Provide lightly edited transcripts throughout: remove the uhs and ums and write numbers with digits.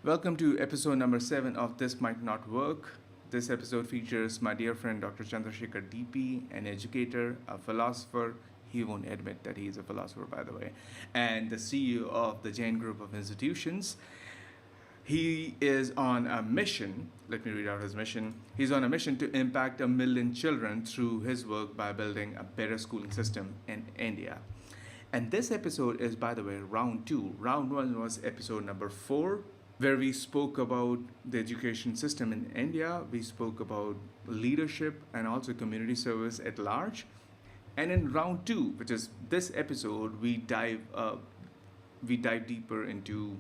Welcome to episode number 7 of This Might Not Work. This episode features my dear friend Dr. Chandrashekar DP, an educator, a philosopher. He won't admit that he is a philosopher, by the way, and the CEO of the Jain Group of Institutions. He is on a mission. Let me read out his mission. He's on a mission to impact 1 million children through his work by building a better schooling system in India. And this episode is, by the way, round 2. Round 1 was episode number 4, where we spoke about the education system in India. We spoke about leadership and also community service at large. And in round 2, which is this episode, we dive deeper into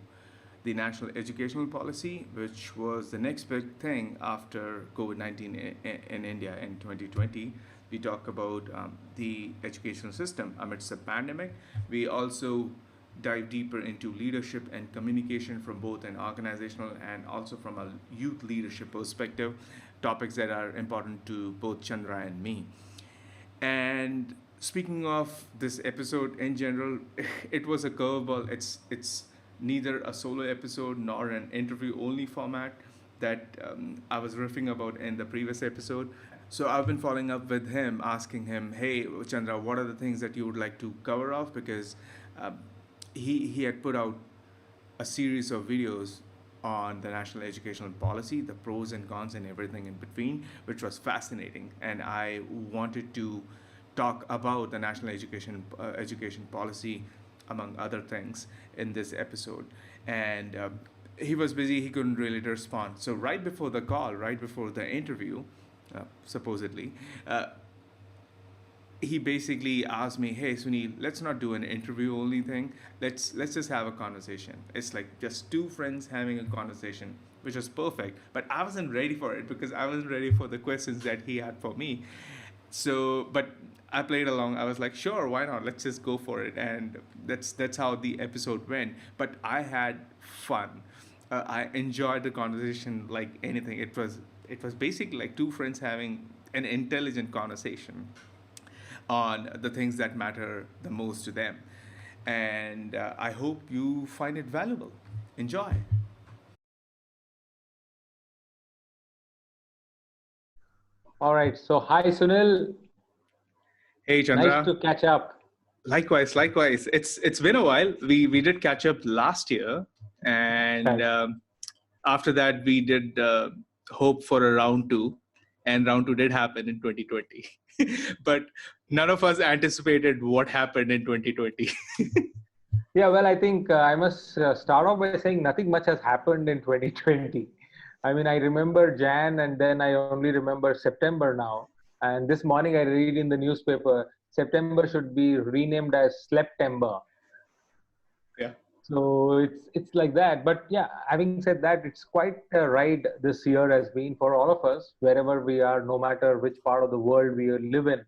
the national educational policy, which was the next big thing after COVID-19 in India in 2020. We talk about the educational system amidst the pandemic. We also dive deeper into leadership and communication from both an organizational and also from a youth leadership perspective, topics that are important to both Chandra and me. And speaking of this episode in general, it was a curveball. It's neither a solo episode nor an interview only format that I was riffing about in the previous episode. So I've been following up with him, asking him, "Hey, Chandra, what are the things that you would like to cover off?" Because he had put out a series of videos on the national educational policy, the pros and cons and everything in between, which was fascinating. And I wanted to talk about the national education policy, among other things, in this episode. And he was busy; he couldn't really respond. So right before the call, right before the interview, supposedly, he basically asked me, "Hey, Sunil, let's not do an interview only thing. Let's just have a conversation. It's like just two friends having a conversation," which was perfect. But I wasn't ready for it because I wasn't ready for the questions that he had for me. So, but I played along. I was like, "Sure, why not? Let's just go for it." And that's how the episode went. But I had fun. I enjoyed the conversation like anything. It was basically like two friends having an intelligent conversation on the things that matter the most to them. And I hope you find it valuable. Enjoy. All right. So, hi, Sunil. Hey, Nice Chandra. to catch up. Likewise, likewise. It's been a while. We did catch up last year, and Right. after that we did hope for a round 2, and round 2 did happen in 2020. But none of us anticipated what happened in 2020. Yeah, well, I think I must start off by saying nothing much has happened in 2020. I mean, I remember Jan and then I only remember September now. And this morning I read in the newspaper, September should be renamed as September. Yeah. So it's like that. But yeah, having said that, it's quite a ride this year has been for all of us, wherever we are, no matter which part of the world we live in.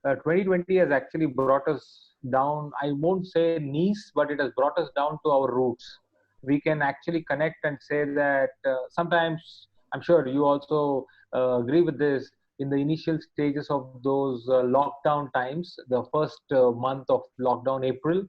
2020 has actually brought us down. I won't say knees, but it has brought us down to our roots. We can actually connect and say that sometimes, I'm sure you also agree with this, in the initial stages of those lockdown times, the first month of lockdown, April,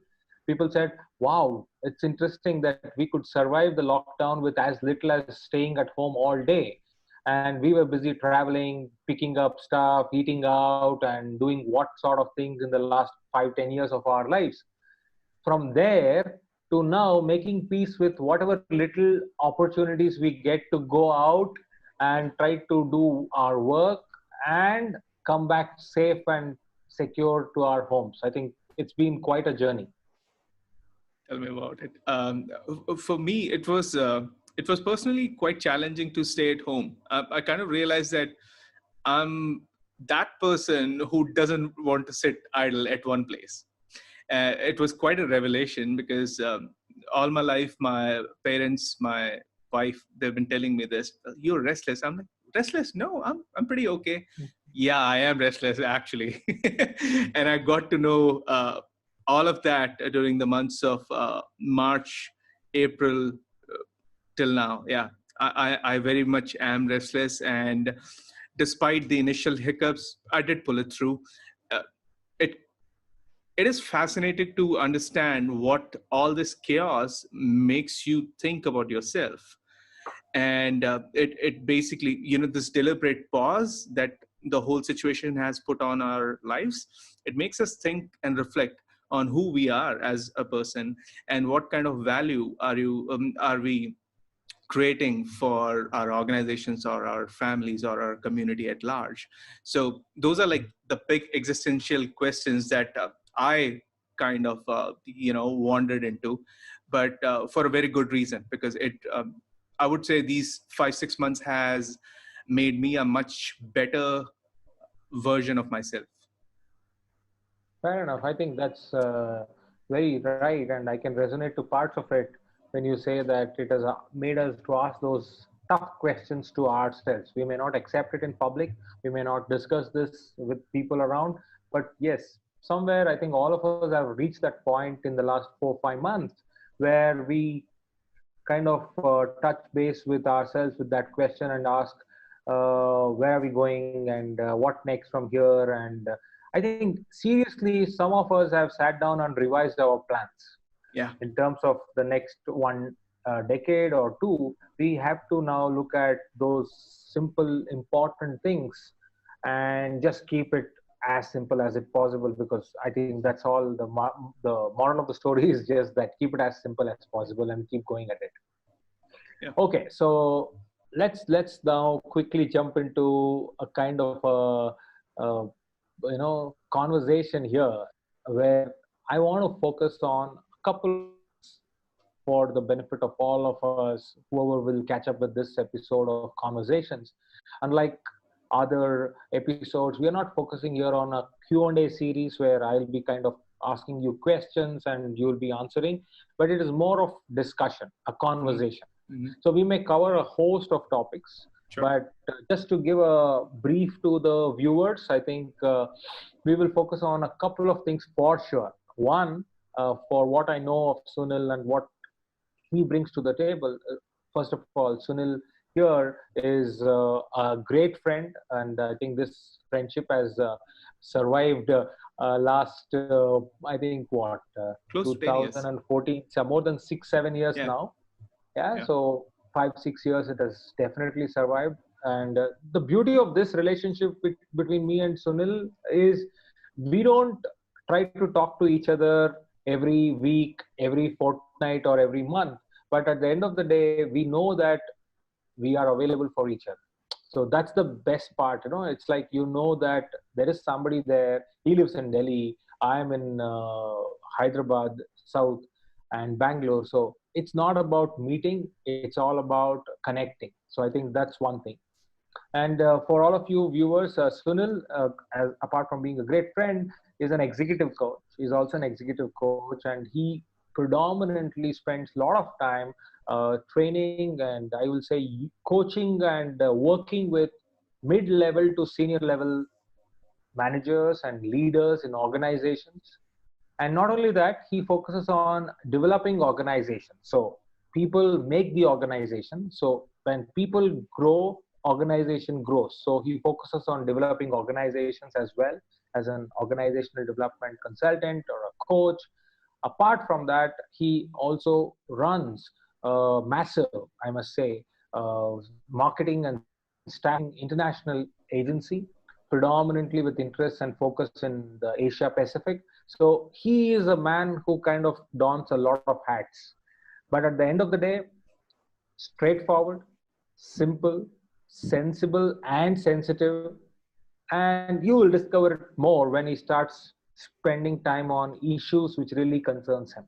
people said, wow, it's interesting that we could survive the lockdown with as little as staying at home all day. And we were busy traveling, picking up stuff, eating out, and doing what sort of things in the last 5-10 years of our lives. From there to now making peace with whatever little opportunities we get to go out and try to do our work and come back safe and secure to our homes. I think it's been quite a journey. Tell me about it. For me, it was personally quite challenging to stay at home. I kind of realized that I'm that person who doesn't want to sit idle at one place. It was quite a revelation because all my life, my parents, my wife, they've been telling me this. You're restless. I'm like, restless? No, I'm pretty okay. Yeah, I am restless actually. And I got to know all of that during the months of March, April, till now. Yeah, I very much am restless, and despite the initial hiccups, I did pull it through. It it is fascinating to understand what all this chaos makes you think about yourself. And it basically, this deliberate pause that the whole situation has put on our lives, it makes us think and reflect on who we are as a person, and what kind of value are we creating for our organizations or our families or our community at large. So those are like the big existential questions that I kind of wandered into, but for a very good reason, because it I would say these 5-6 months has made me a much better version of myself. Fair enough. I think that's very right, and I can resonate to parts of it when you say that it has made us to ask those tough questions to ourselves. We may not accept it in public, we may not discuss this with people around, but yes, somewhere I think all of us have reached that point in the last 4 5 months where we kind of touch base with ourselves with that question and ask where are we going and what next from here. And I think seriously, some of us have sat down and revised our plans Yeah. in terms of the next one decade or two. We have to now look at those simple important things and just keep it as simple as it possible, because I think that's all the moral of the story is just that keep it as simple as possible and keep going at it. Yeah. Okay, so let's now quickly jump into a kind of a conversation here where I want to focus on a couple of things for the benefit of all of us, whoever will catch up with this episode of Conversations. Unlike other episodes, we are not focusing here on a Q&A series where I'll be kind of asking you questions and you'll be answering, but it is more of discussion, a conversation. Mm-hmm. So we may cover a host of topics, Sure. but just to give a brief to the viewers, I think we will focus on a couple of things for sure. One, for what I know of Sunil and what he brings to the table. First of all, Sunil here is a great friend, and I think this friendship has survived last, I think, what, Close to 10 years. 2014, so more than 6 7 years Yeah. now. Yeah, Yeah. so 5 6 years it has definitely survived. And the beauty of this relationship between me and Sunil is we don't try to talk to each other every week, every fortnight, or every month, but at the end of the day we know that we are available for each other. So that's the best part. It's like, that there is somebody there. He lives in Delhi, I am in Hyderabad south, and Bangalore. So it's not about meeting, it's all about connecting. So I think that's one thing. And for all of you viewers, Sunil, apart from being a great friend, is an executive coach. He's also an executive coach, and he predominantly spends a lot of time training and, I will say, coaching and working with mid-level to senior level managers and leaders in organizations. And not only that, he focuses on developing organizations. So people make the organization. So when people grow, organization grows. So he focuses on developing organizations as well as an organizational development consultant or a coach. Apart from that, he also runs a massive, I must say, marketing and staffing international agency, predominantly with interest and focus in the Asia Pacific. So he is a man who kind of dons a lot of hats. But at the end of the day, straightforward, simple, sensible, and sensitive. And you will discover it more when he starts spending time on issues which really concerns him.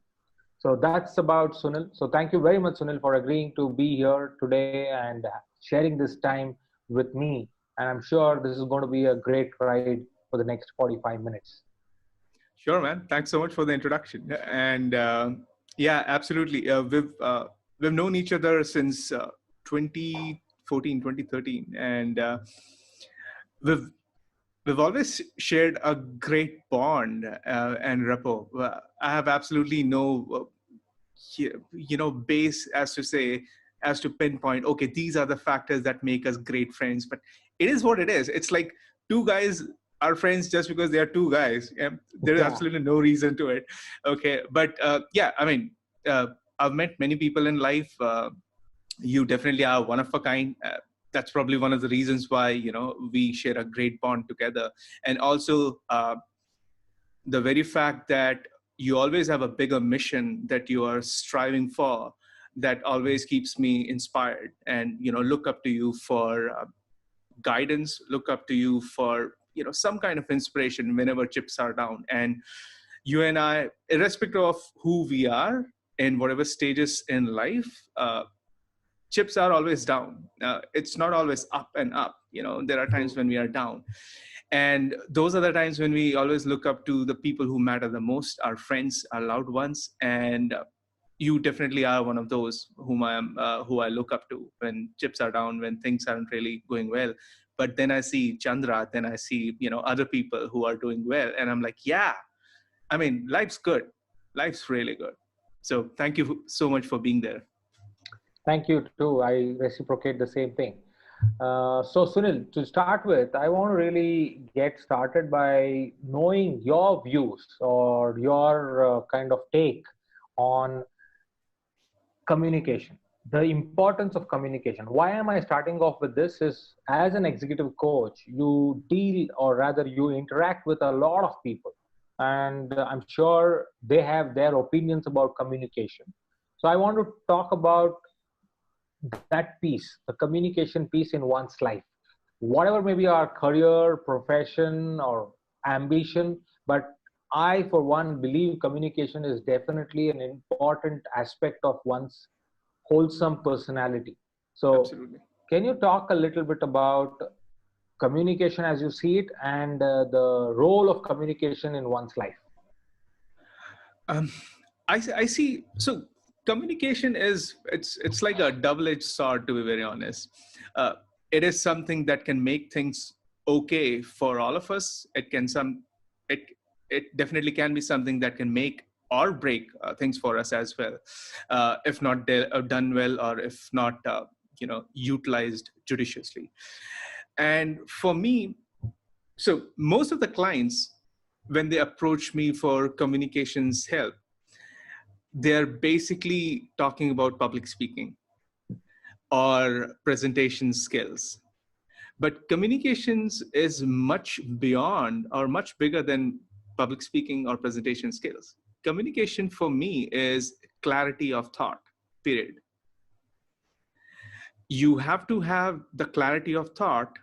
So that's about Sunil. So thank you very much, Sunil, for agreeing to be here today and sharing this time with me. And I'm sure this is going to be a great ride for the next 45 minutes. Sure, man. Thanks so much for the introduction. And yeah, absolutely. We've known each other since 2014, 2013, and we've we've always shared a great bond and rapport. I have absolutely no base as to pinpoint, okay, these are the factors that make us great friends, but it is what it is. It's like two guys are friends just because they are two guys. There is Yeah. absolutely no reason to it. Okay, but yeah, I mean, I've met many people in life. You definitely are one of a kind. That's probably one of the reasons why we share a great bond together, and also the very fact that you always have a bigger mission that you are striving for, that always keeps me inspired, and look up to you for guidance, look up to you for some kind of inspiration whenever chips are down. And you and I, irrespective of who we are in whatever stages in life, chips are always down. It's not always up and up. There are times True. when we are down, and those are the times when we always look up to the people who matter the most, our friends, our loved ones. And you definitely are one of those who I look up to when chips are down, when things aren't really going well. But then I see Chandra, then I see other people who are doing well, and I'm like, yeah, I mean, life's good, life's really good. So thank you so much for being there. Thank you too. I reciprocate the same thing. So Sunil, to start with, I want to really get started by knowing your views or your kind of take on communication, the importance of communication. Why am I starting off with this is, as an executive coach, you deal, or rather you interact with a lot of people, and I'm sure they have their opinions about communication. So I want to talk about that piece, the communication piece in one's life, whatever may be our career, profession, or ambition. But I, for one, believe communication is definitely an important aspect of one's wholesome personality. So, Absolutely. can you talk a little bit about communication as you see it, and the role of communication in one's life? um, I see. So communication is, it's like a double-edged sword, to be very honest. uh, it is something that can make things okay for all of us. It it definitely can be something that can make or break things for us as well, if not done well, or if not utilized judiciously. And for me, so most of the clients, when they approach me for communications help, they're basically talking about public speaking or presentation skills. But communications is much beyond or much bigger than public speaking or presentation skills. Communication for me is clarity of thought, period. You have to have the clarity of thought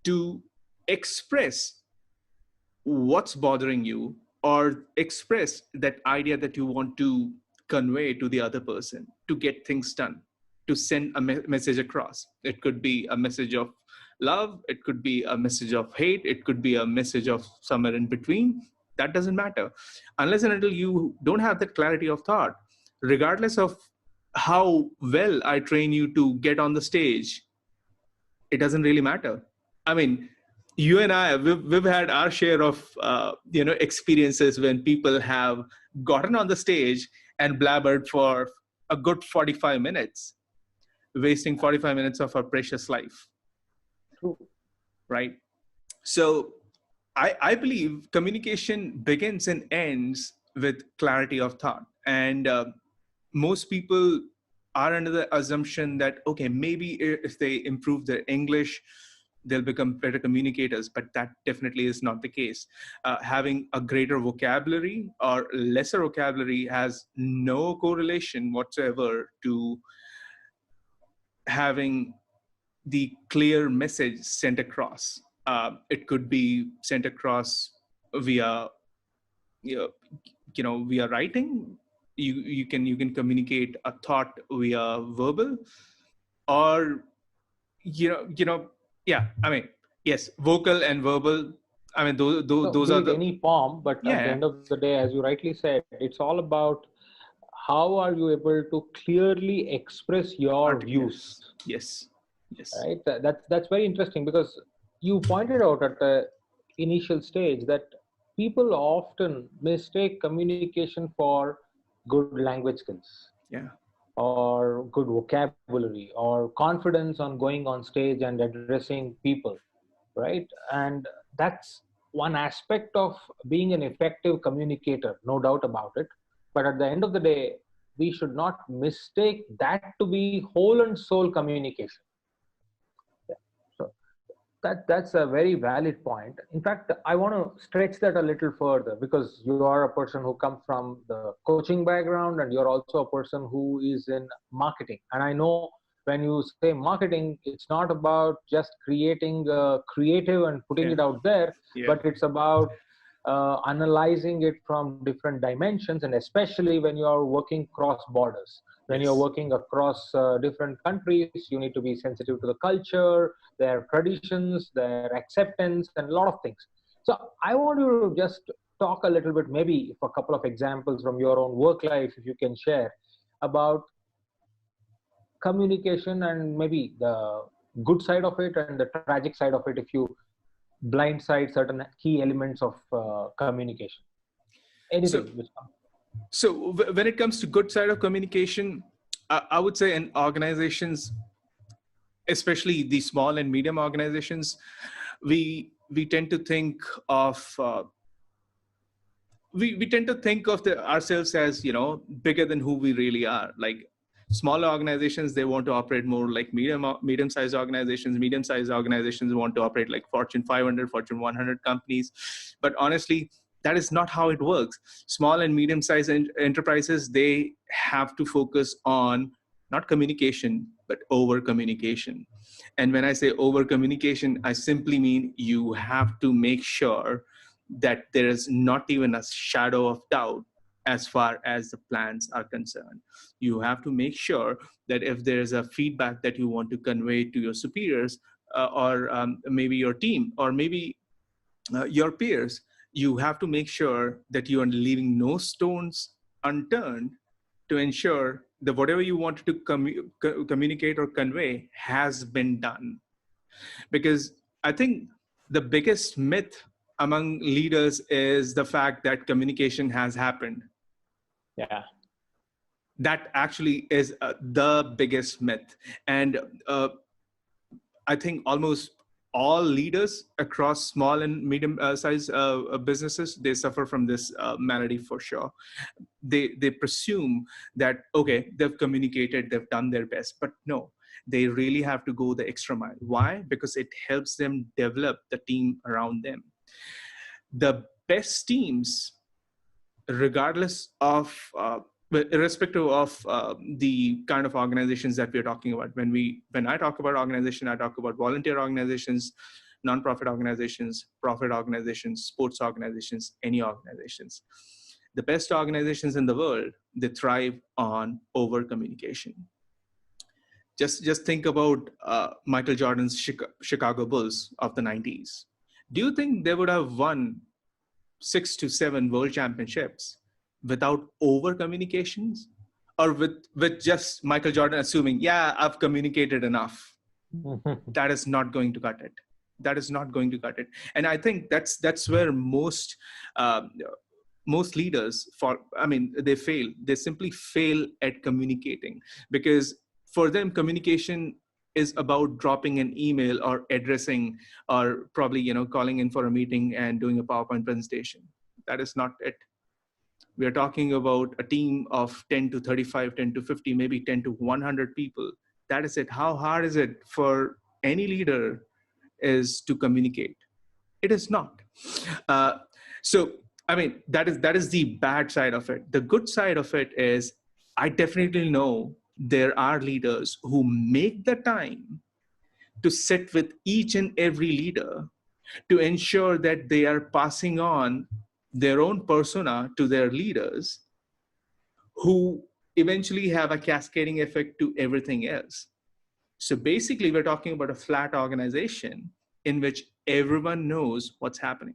to express what's bothering you, or express that idea that you want to convey to the other person, to get things done, to send a message across. It could be a message of love, it could be a message of hate, it could be a message of somewhere in between. That doesn't matter. Unless and until you don't have that clarity of thought, regardless of how well I train you to get on the stage, it doesn't really matter. I mean, you and I, we've had our share of experiences when people have gotten on the stage and blabbered for a good 45 minutes, wasting 45 minutes of our precious life, True. right? So I believe communication begins and ends with clarity of thought. And most people are under the assumption that, okay, maybe if they improve their English, they'll become better communicators. But that definitely is not the case. Having a greater vocabulary or lesser vocabulary has no correlation whatsoever to having the clear message sent across. It could be sent across via you know, via writing. You can communicate a thought via verbal, or yeah, I mean, yes, vocal and verbal. I mean, So, those be are it the, any form, but at the yeah, end of the day, as you rightly said, it's all about how are you able to clearly express your articulate. views, Yes, yes, right? That's very interesting, because you pointed out at the initial stage that people often mistake communication for good language skills, yeah, or good vocabulary, or confidence on going on stage and addressing people, right? And that's one aspect of being an effective communicator, no doubt about it. But at the end of the day, we should not mistake that to be whole and soul communication. Yeah. So that's a very valid point. In fact, I want to stretch that a little further, because you are a person who comes from the coaching background, and you're also a person who is in marketing. And I know when you say marketing, it's not about just creating creative and putting Yeah. it out there, Yeah. but it's about analyzing it from different dimensions, and especially when you are working cross borders. When you're Yes. working across different countries, you need to be sensitive to the culture, their traditions, their acceptance, and a lot of things. So I want you to just talk a little bit, maybe for a couple of examples from your own work life, if you can share, about communication, and maybe the good side of it and the tragic side of it, if you blindside certain key elements of communication. So, Anything which comes. when it comes to good side of communication, I would say in organizations, especially the small and medium organizations, we tend to think of we tend to think of ourselves as, bigger than who we really are. Like smaller organizations, they want to operate more like medium sized organizations. Medium sized organizations want to operate like Fortune 500, Fortune 100 companies. But honestly, that is not how it works. Small and medium sized enterprises, they have to focus on not communication but over communication. And when I say over communication, I simply mean you have to make sure that there is not even a shadow of doubt as far as the plans are concerned. You have to make sure that if there is a feedback that you want to convey to your superiors, or maybe your team, or maybe your peers, you have to make sure that you are leaving no stones unturned to ensure that whatever you wanted to communicate or convey has been done. Because I think the biggest myth among leaders is the fact that communication has happened. Yeah. That actually is the biggest myth. And I think almost all leaders across small and medium size businesses, they suffer from this malady for sure. They presume that, okay, they've communicated, they've done their best, but no, they really have to go the extra mile. Why? Because it helps them develop the team around them. The best teams, regardless of irrespective of the kind of organizations that we're talking about. When I talk about organization, I talk about volunteer organizations, nonprofit organizations, profit organizations, sports organizations, any organizations. The best organizations in the world, they thrive on over communication. Just think about Michael Jordan's Chicago Bulls of the 90s. Do you think they would have won 6 to 7 world championships without over communications, or with just Michael Jordan assuming, yeah, I've communicated enough? That is not going to cut it. That is not going to cut it. And I think that's where uh, most leaders they fail. They simply fail at communicating, because for them communication is about dropping an email or addressing, or probably calling in for a meeting and doing a PowerPoint presentation. That is not it. We are talking about a team of 10 to 35, 10 to 50, maybe 10 to 100 people. That is it. How hard is it for any leader is to communicate? It is not. uh, so that is the bad side of it. The good side of it is, I definitely know there are leaders who make the time to sit with each and every leader to ensure that they are passing on their own persona to their leaders, who eventually have a cascading effect to everything else. So basically, we're talking about a flat organization in which everyone knows what's happening.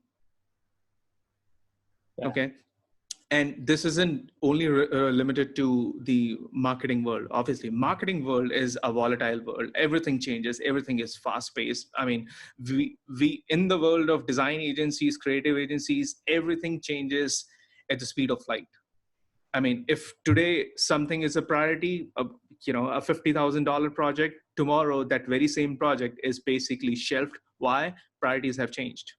Yeah. Okay. And this isn't only limited to the marketing world. Obviously, marketing world is a volatile world. Everything changes. Everything is fast paced. I mean, we in the world of design agencies, creative agencies, everything changes at the speed of light. I mean, if today something is a priority, a $50,000 project, tomorrow that very same project is basically shelved. Why? Priorities have changed.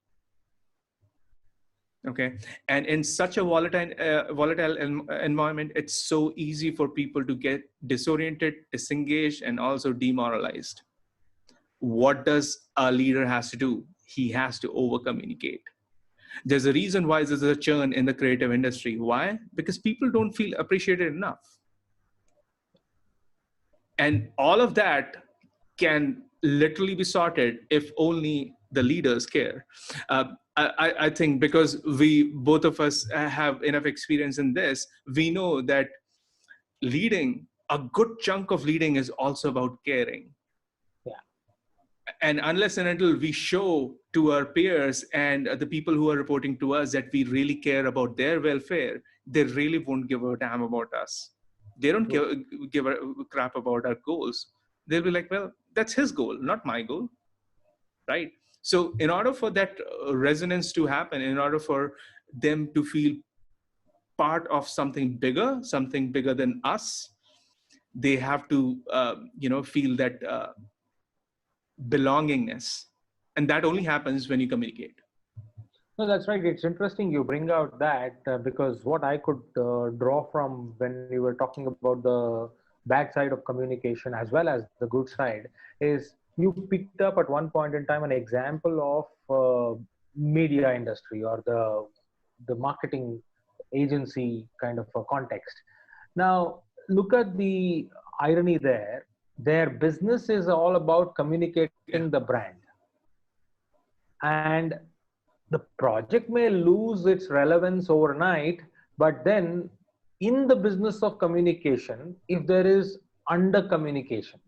Okay. And in such a volatile environment, it's so easy for people to get disoriented, disengaged, and also demoralized. What does a leader has to do? He has to over communicate. There's a reason why there's a churn in the creative industry. Why? Because people don't feel appreciated enough. And all of that can literally be sorted if only the leaders care. I think because we, both of us, have enough experience in this, we know that leading, a good chunk of leading is also about caring. Yeah. And unless and until we show to our peers and the people who are reporting to us that we really care about their welfare, they really won't give a damn about us. They don't give a crap about our goals. They'll be like, well, that's his goal, not my goal, right? So in order for that resonance to happen, in order for them to feel part of something bigger than us, they have to feel that belongingness, and that only happens when you communicate. No, that's right. It's interesting you bring out that because what I could draw from when you were talking about the bad side of communication as well as the good side is you picked up at one point in time an example of media industry or the marketing agency kind of a context. Now, look at the irony there. Their business is all about communicating Yeah. the brand. And the project may lose its relevance overnight, but then in the business of communication, if there is under communication,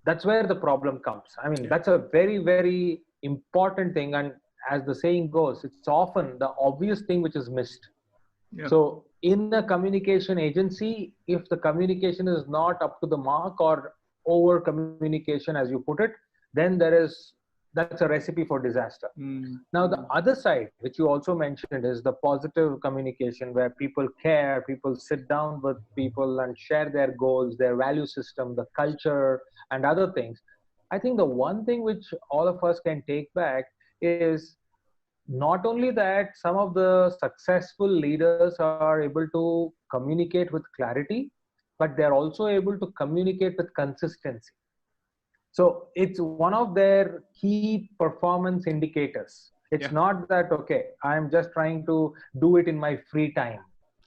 that's where the problem comes. I mean, Yeah. that's a very, very important thing. And as the saying goes, it's often the obvious thing which is missed. Yeah. So, in a communication agency, if the communication is not up to the mark or over communication, as you put it, then that's a recipe for disaster. Now, the other side, which you also mentioned, is the positive communication where people care, people sit down with people and share their goals, their value system, the culture, and other things. I think the one thing which all of us can take back is not only that some of the successful leaders are able to communicate with clarity, but they're also able to communicate with consistency. So it's one of their key performance indicators. It's Yeah. not that, okay, I'm just trying to do it in my free time.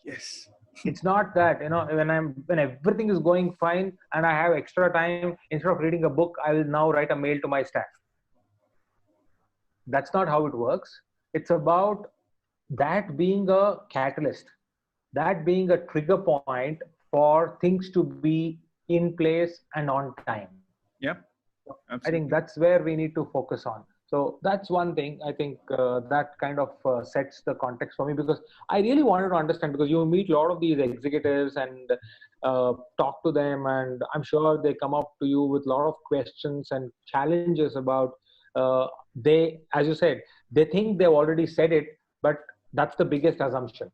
Yes. It's not that, when everything is going fine and I have extra time, instead of reading a book, I will now write a mail to my staff. That's not how it works. It's about that being a catalyst, that being a trigger point for things to be in place and on time. Yeah. I think Absolutely. that's where we need to focus on. So that's one thing. I think that kind of sets the context for me, because I really wanted to understand, because you meet a lot of these executives and talk to them, and I'm sure they come up to you with a lot of questions and challenges about as you said, they think they've already said it, but that's the biggest assumption.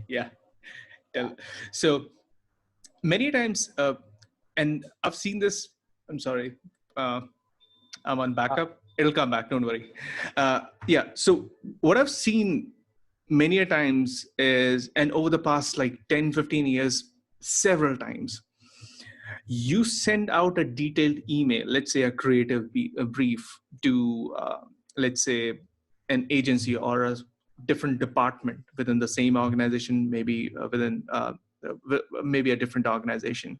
Yeah. So many times, and I've seen this. I'm sorry. Uh, I'm on backup. It'll come back. Don't worry. Yeah. So what I've seen many a times is, and over the past like 10, 15 years, several times, you send out a detailed email, let's say a creative a brief to, let's say, an agency or a different department within the same organization, maybe within maybe a different organization.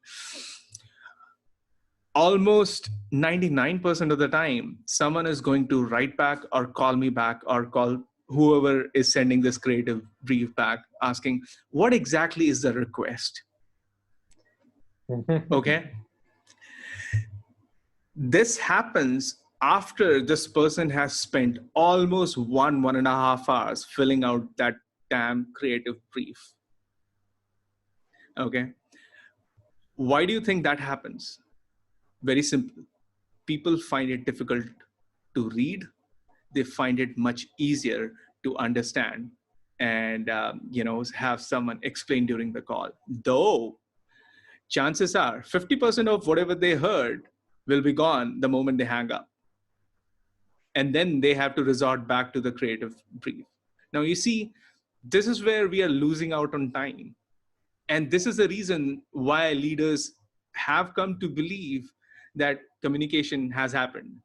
Almost 99% of the time, someone is going to write back or call me back or call whoever is sending this creative brief back, asking, what exactly is the request? Okay. This happens after this person has spent almost 1.5 hours filling out that damn creative brief. Okay. Why do you think that happens? Very simple. People find it difficult to read. They find it much easier to understand and have someone explain during the call. Though chances are 50% of whatever they heard will be gone the moment they hang up. And then they have to resort back to the creative brief. Now, you see, this is where we are losing out on time. And this is the reason why leaders have come to believe that communication has happened.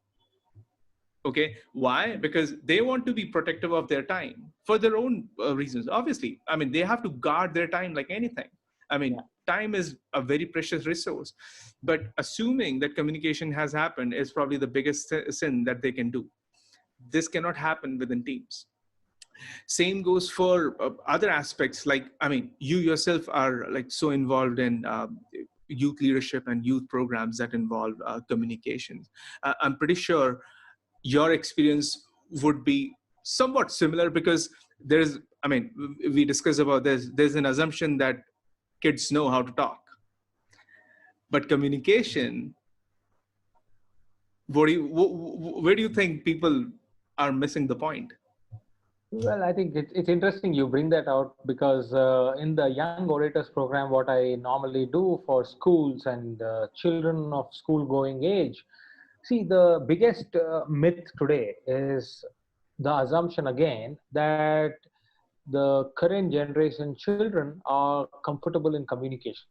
Okay, why? Because they want to be protective of their time for their own reasons. Obviously, I mean, they have to guard their time like anything. I mean, time is a very precious resource, but assuming that communication has happened is probably the biggest sin that they can do. This cannot happen within teams. Same goes for other aspects. Like, I mean, you yourself are like so involved in youth leadership and youth programs that involve communications. I'm pretty sure your experience would be somewhat similar, because there's, I mean, we discussed about this, there's an assumption that kids know how to talk, but communication, where do you think people are missing the point? Well, I think it's interesting you bring that out, because in the Young Orators program, what I normally do for schools and children of school going age, see, the biggest myth today is the assumption again that the current generation children are comfortable in communication.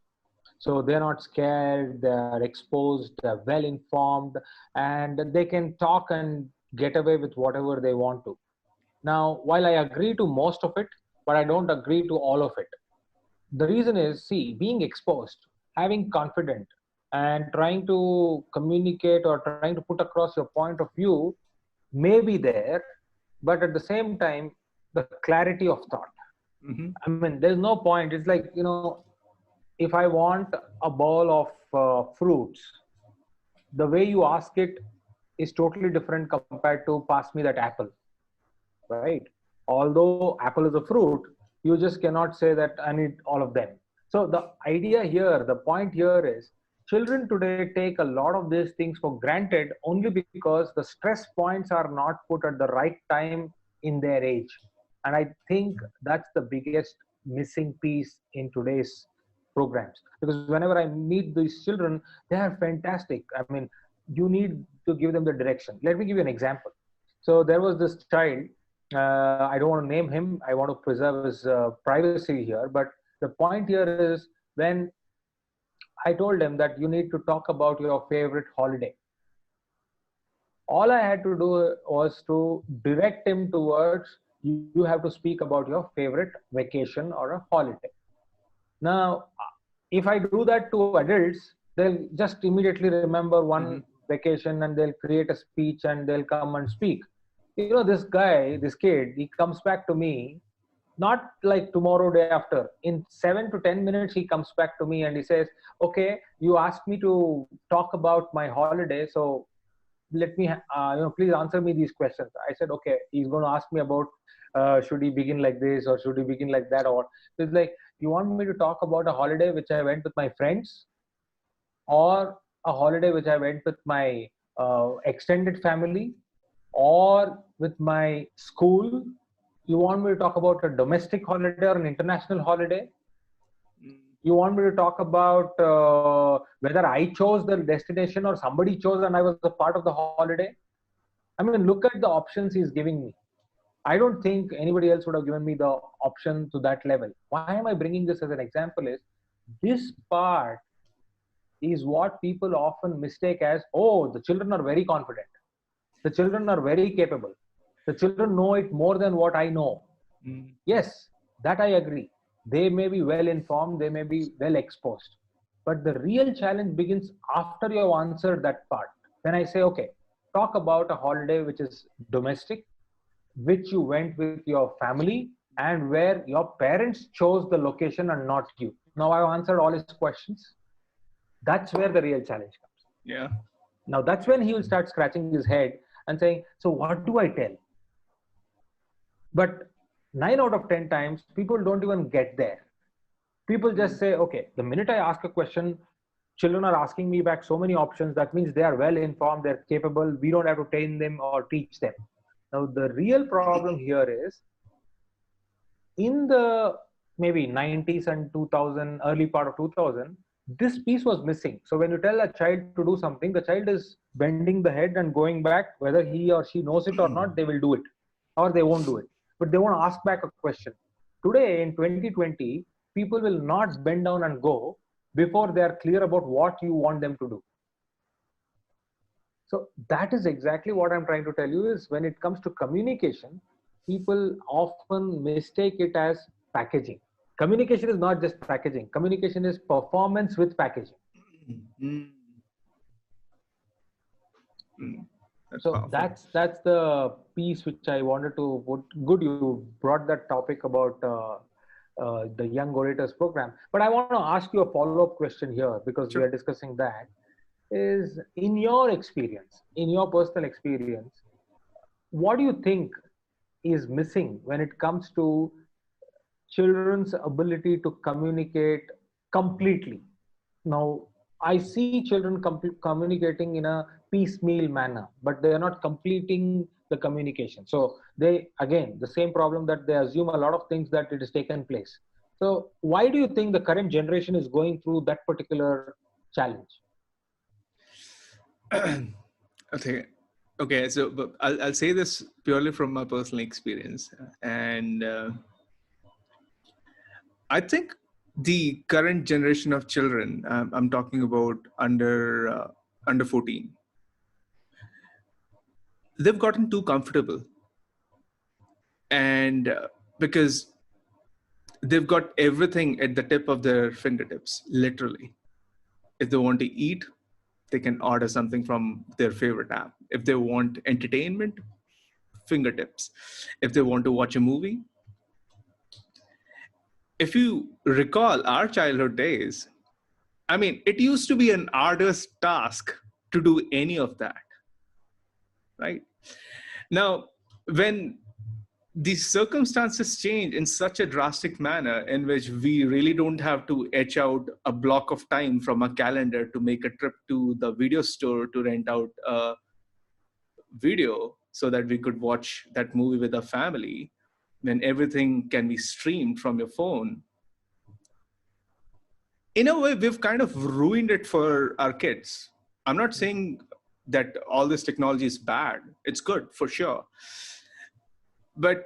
So they're not scared, they're exposed, they're well informed, and they can talk and get away with whatever they want to. Now, while I agree to most of it, but I don't agree to all of it. The reason is, see, being exposed, having confidence, and trying to communicate or trying to put across your point of view may be there, but at the same time, the clarity of thought. Mm-hmm. I mean, there's no point. It's like, if I want a bowl of fruits, the way you ask it is totally different compared to pass me that apple, right? Although apple is a fruit, you just cannot say that I need all of them. So the idea here, the point here is, children today take a lot of these things for granted only because the stress points are not put at the right time in their age. And I think that's the biggest missing piece in today's programs. Because whenever I meet these children, they are fantastic. I mean, you need to give them the direction. Let me give you an example. So there was this child, I don't want to name him. I want to preserve his privacy here. But the point here is, when I told him that you need to talk about your favorite holiday, all I had to do was to direct him towards, you have to speak about your favorite vacation or a holiday. Now, if I do that to adults, they'll just immediately remember one vacation and they'll create a speech and they'll come and speak. This guy, this kid, he comes back to me, not like tomorrow, day after. In 7 to 10 minutes, he comes back to me and he says, okay, you asked me to talk about my holiday. So let me, please answer me these questions. I said, okay, he's going to ask me about, should he begin like this or should he begin like that? Or it's like, you want me to talk about a holiday which I went with my friends, or a holiday which I went with my extended family, or with my school? You want me to talk about a domestic holiday or an international holiday? You want me to talk about whether I chose the destination or somebody chose and I was a part of the holiday? I mean, look at the options he's giving me. I don't think anybody else would have given me the option to that level. Why am I bringing this as an example is, this part is what people often mistake as, oh, the children are very confident. The children are very capable. The children know it more than what I know. Yes, that I agree. They may be well informed, they may be well exposed. But the real challenge begins after you have answered that part. When I say, okay, talk about a holiday which is domestic, which you went with your family, and where your parents chose the location and not you. Now I've answered all his questions. That's where the real challenge comes. Yeah. Now that's when he will start scratching his head and saying, so what do I tell? But 9 out of 10 times, people don't even get there. People just say, okay, the minute I ask a question, children are asking me back so many options. That means they are well informed, they're capable. We don't have to train them or teach them. Now, the real problem here is, in the maybe 90s and 2000, early part of 2000, this piece was missing. So when you tell a child to do something, the child is bending the head and going back. Whether he or she knows it or not, they will do it, or they won't do it. but they won't ask back a question. Today in 2020, people will not bend down and go before they are clear about what you want them to do. So that is exactly what I'm trying to tell you is when it comes to communication, people often mistake it as packaging. Communication is not just packaging. Communication is performance with packaging. Mm. Mm. That's So powerful. that's the piece which I wanted to put. Good, you brought that topic about the Young Orators program. But I want to ask you a follow-up question here because we are Sure. discussing that. Is in your experience, in your personal experience, what do you think is missing when it comes to children's ability to communicate completely? Now, I see children communicating in a piecemeal manner, but they are not completing the communication. So they, again, the same problem that they assume a lot of things that it has taken place. So why do you think the current generation is going through that particular challenge? Okay. Okay. So but I'll say this purely from my personal experience. And I think the current generation of children, I'm talking about under 14, they've gotten too comfortable. And because they've got everything at the tip of their fingertips, literally. If they want to eat, they can order something from their favorite app. If they want entertainment, fingertips. If they want to watch a movie, if you recall our childhood days, I mean, it used to be an arduous task to do any of that, right? Now, when these circumstances change in such a drastic manner in which we really don't have to etch out a block of time from a calendar to make a trip to the video store to rent out a video so that we could watch that movie with our family, when everything can be streamed from your phone, in a way we've kind of ruined it for our kids. I'm not saying that all this technology is bad, it's good for sure, but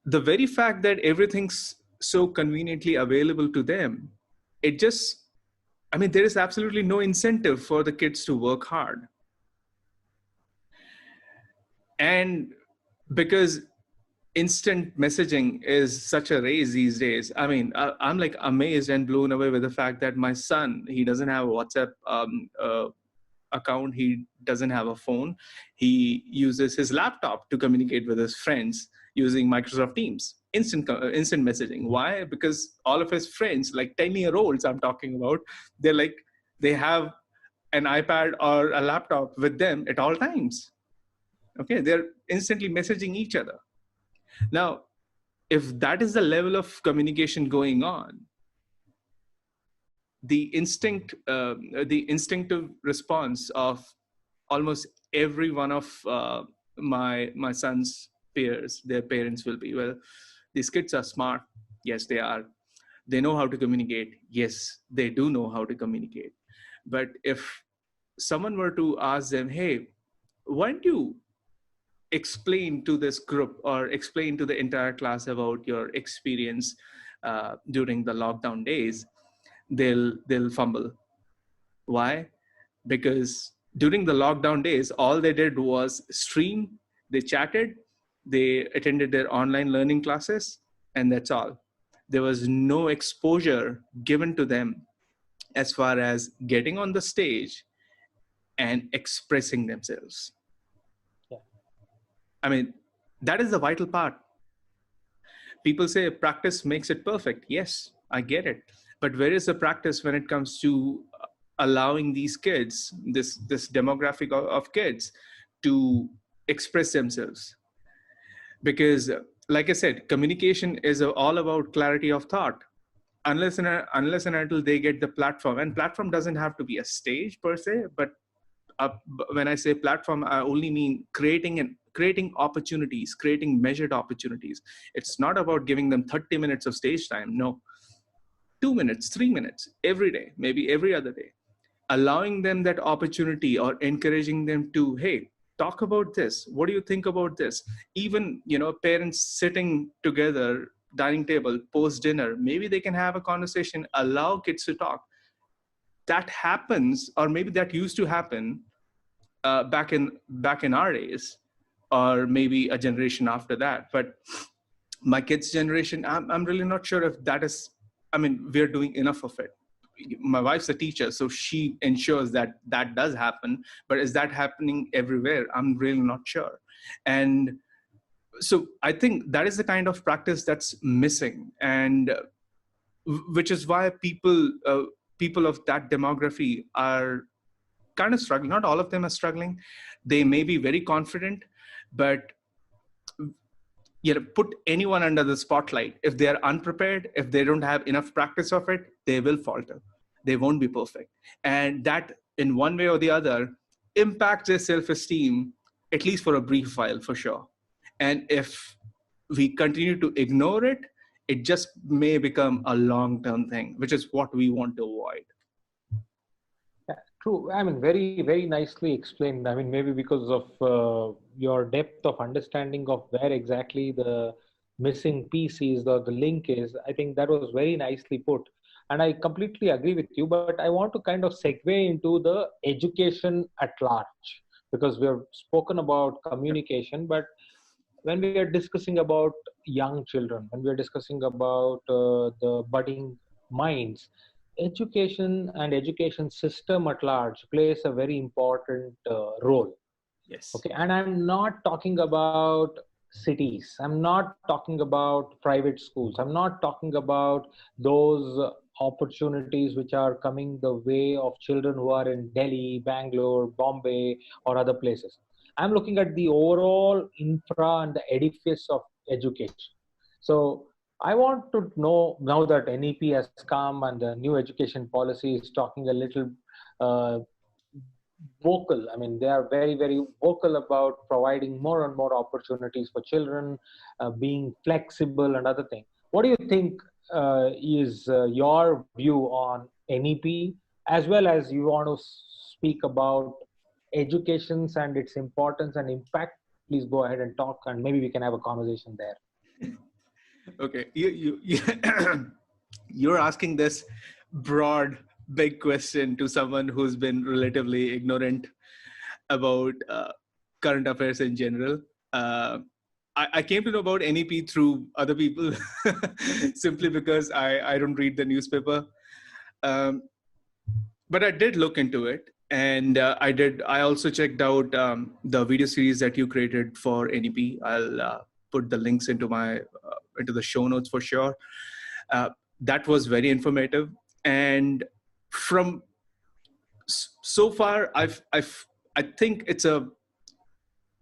the very fact that everything's so conveniently available to them, it just, I mean, there is absolutely no incentive for the kids to work hard. And because instant messaging is such a race these days, I mean, I'm like amazed and blown away with the fact that my son, he doesn't have a WhatsApp account, he doesn't have a phone, he uses his laptop to communicate with his friends using Microsoft Teams, instant messaging. Why? Because all of his friends, like 10-year-olds I'm talking about, they're like, they have an iPad or a laptop with them at all times. Okay, they're instantly messaging each other. Now, if that is the level of communication going on, the instinctive response of almost every one of my son's peers, their parents will be, well, these kids are smart. Yes, they are. They know how to communicate. Yes, they do know how to communicate. But if someone were to ask them, hey, why don't you explain to this group or explain to the entire class about your experience during the lockdown days, they'll fumble. Why? Because during the lockdown days, all they did was stream, they chatted, they attended their online learning classes, and that's all. There was no exposure given to them as far as getting on the stage and expressing themselves. Yeah. I mean, that is the vital part. People say practice makes it perfect. Yes, I get it. But where is the practice when it comes to allowing these kids, this demographic of kids, to express themselves? Because, like I said, communication is all about clarity of thought. Unless and until they get the platform, and platform doesn't have to be a stage per se, but uh, when I say platform, I only mean creating opportunities, creating measured opportunities. It's not about giving them 30 minutes of stage time. No, 2 minutes, 3 minutes every day, maybe every other day, allowing them that opportunity or encouraging them to, hey, talk about this. What do you think about this? Even, parents sitting together, dining table, post dinner, maybe they can have a conversation, allow kids to talk. That happens, or maybe that used to happen back in our days, or maybe a generation after that. But my kids' generation, I'm really not sure if that is, we're doing enough of it. My wife's a teacher, so she ensures that that does happen. But is that happening everywhere? I'm really not sure. And so I think that is the kind of practice that's missing. And which is why people of that demography are kind of struggling. Not all of them are struggling. They may be very confident, but put anyone under the spotlight. If they are unprepared, if they don't have enough practice of it, they will falter. They won't be perfect. And that, in one way or the other, impacts their self-esteem, at least for a brief while, for sure. And if we continue to ignore it, it just may become a long-term thing, which is what we want to avoid. Yeah, true. I mean, very, very nicely explained. I mean, maybe because of your depth of understanding of where exactly the missing piece is, or the link is, I think that was very nicely put. And I completely agree with you, but I want to kind of segue into the education at large, because we have spoken about communication, but when we are discussing about young children, when we are discussing about the budding minds, education and education system at large plays a very important role. Yes. Okay, and I'm not talking about cities. I'm not talking about private schools. I'm not talking about those opportunities which are coming the way of children who are in Delhi, Bangalore, Bombay, or other places. I'm looking at the overall infra and the edifice of education. So I want to know, now that NEP has come and the new education policy is talking a little uh, vocal. I mean, they are very, very vocal about providing more and more opportunities for children, being flexible and other things. What do you think is your view on NEP, as well as you want to speak about educations and its importance and impact? Please go ahead and talk, and maybe we can have a conversation there. Okay, you're asking this broad, big question to someone who's been relatively ignorant about current affairs in general. I came to know about NEP through other people, simply because I don't read the newspaper. Um, but I did look into it, and I also checked out the video series that you created for NEP. I'll put the links into the show notes for sure. That was very informative, and from so far, I think it's a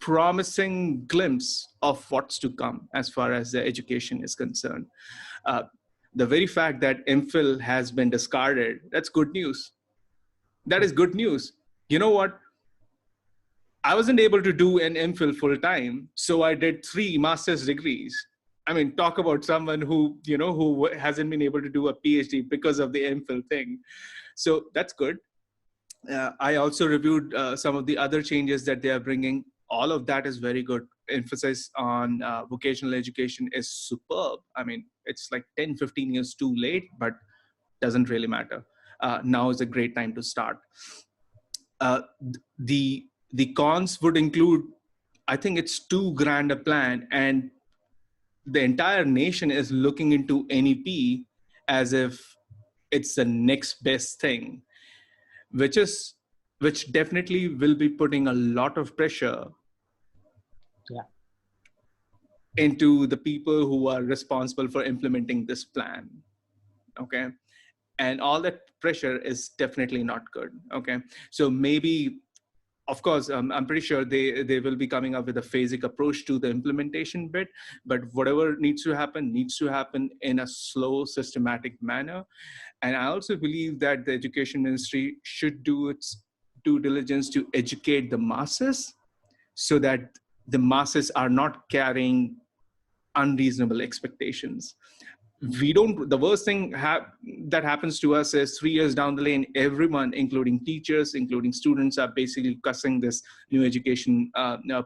promising glimpse of what's to come as far as the education is concerned. Uh, the very fact that MPhil has been discarded, that's good news. That is good news. You know what? I wasn't able to do an MPhil full time, so I did 3 master's degrees. I mean, talk about someone who hasn't been able to do a PhD because of the MPhil thing. So that's good. I also reviewed some of the other changes that they are bringing. All of that is very good. Emphasis on vocational education is superb. I mean, it's like 10, 15 years too late, but doesn't really matter. Now is a great time to start. Uh, the cons would include, I think it's too grand a plan, and the entire nation is looking into NEP as if it's the next best thing, which definitely will be putting a lot of pressure Yeah. into the people who are responsible for implementing this plan. Okay. And all that pressure is definitely not good. Okay. So maybe, of course, I'm pretty sure they will be coming up with a phasic approach to the implementation bit, but whatever needs to happen in a slow, systematic manner. And I also believe that the education ministry should do its due diligence to educate the masses, so that the masses are not carrying unreasonable expectations. we don't, the worst thing that happens to us is 3 years down the lane, everyone, including teachers, including students, are basically cussing this new education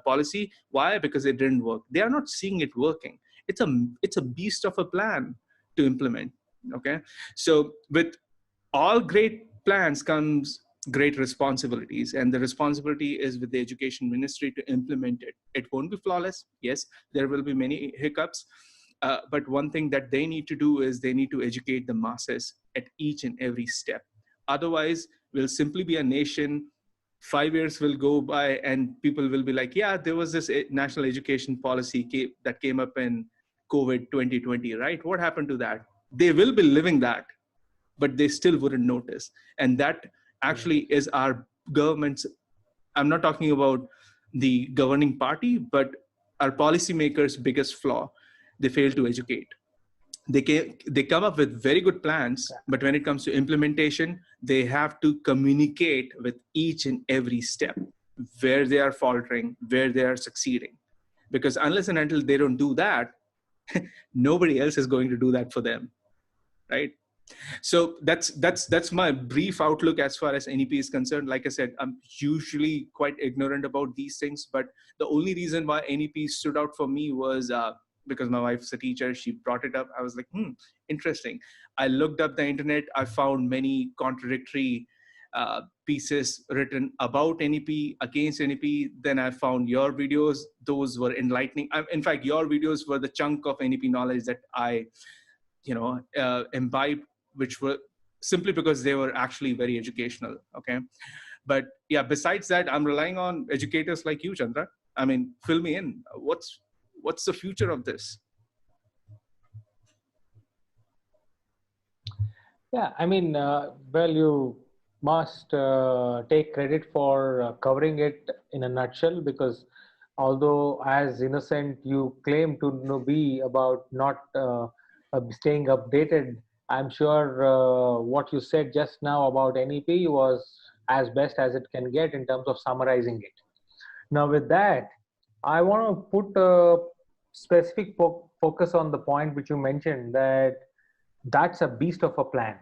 policy. Why? Because it didn't work. They are not seeing it working. It's a beast of a plan to implement. Okay, so with all great plans comes great responsibilities, and the responsibility is with the education ministry to implement it. It won't be flawless. Yes, there will be many hiccups, but one thing that they need to do is they need to educate the masses at each and every step. Otherwise, we'll simply be a nation. 5 years will go by and people will be like, yeah, there was this national education policy that came up in COVID 2020, right? What happened to that? They will be living that, but they still wouldn't notice. And that actually is our government's, I'm not talking about the governing party, but our policymakers' biggest flaw. They fail to educate. They come up with very good plans, but when it comes to implementation, they have to communicate with each and every step where they are faltering, where they are succeeding. Because unless and until they don't do that, nobody else is going to do that for them, right? So that's my brief outlook as far as NEP is concerned. Like I said, I'm usually quite ignorant about these things, but the only reason why NEP stood out for me was because my wife's a teacher. She brought it up. I was like, interesting. I looked up the internet. I found many contradictory pieces written about NEP, against NEP. Then I found your videos. Those were enlightening. In fact, your videos were the chunk of NEP knowledge that I imbibed, which were simply because they were actually very educational. Okay. But yeah, besides that, I'm relying on educators like you, Chandra. I mean, fill me in. What's the future of this? Yeah, I mean, well, you must take credit for covering it in a nutshell, because although as innocent you claim to be about not staying updated, I'm sure what you said just now about NEP was as best as it can get in terms of summarizing it. Now, with that, I want to put a specific focus on the point which you mentioned, that that's a beast of a plan.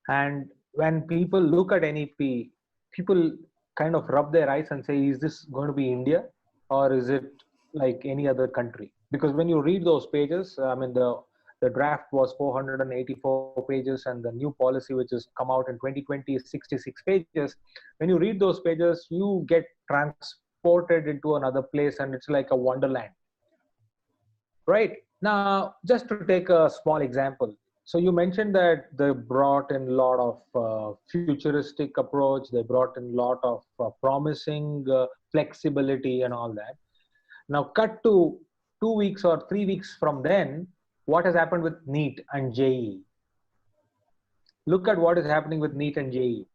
And when people look at NEP, people kind of rub their eyes and say, is this going to be India or is it like any other country? Because when you read those pages, I mean, the draft was 484 pages and the new policy which has come out in 2020 is 66 pages. When you read those pages, you get transported into another place and it's like a wonderland. Right. Now, just to take a small example. So you mentioned that they brought in a lot of futuristic approach. They brought in a lot of promising flexibility and all that. Now, cut to 2 weeks or 3 weeks from then, what has happened with NEET and JEE? Look at what is happening with NEET and JEE.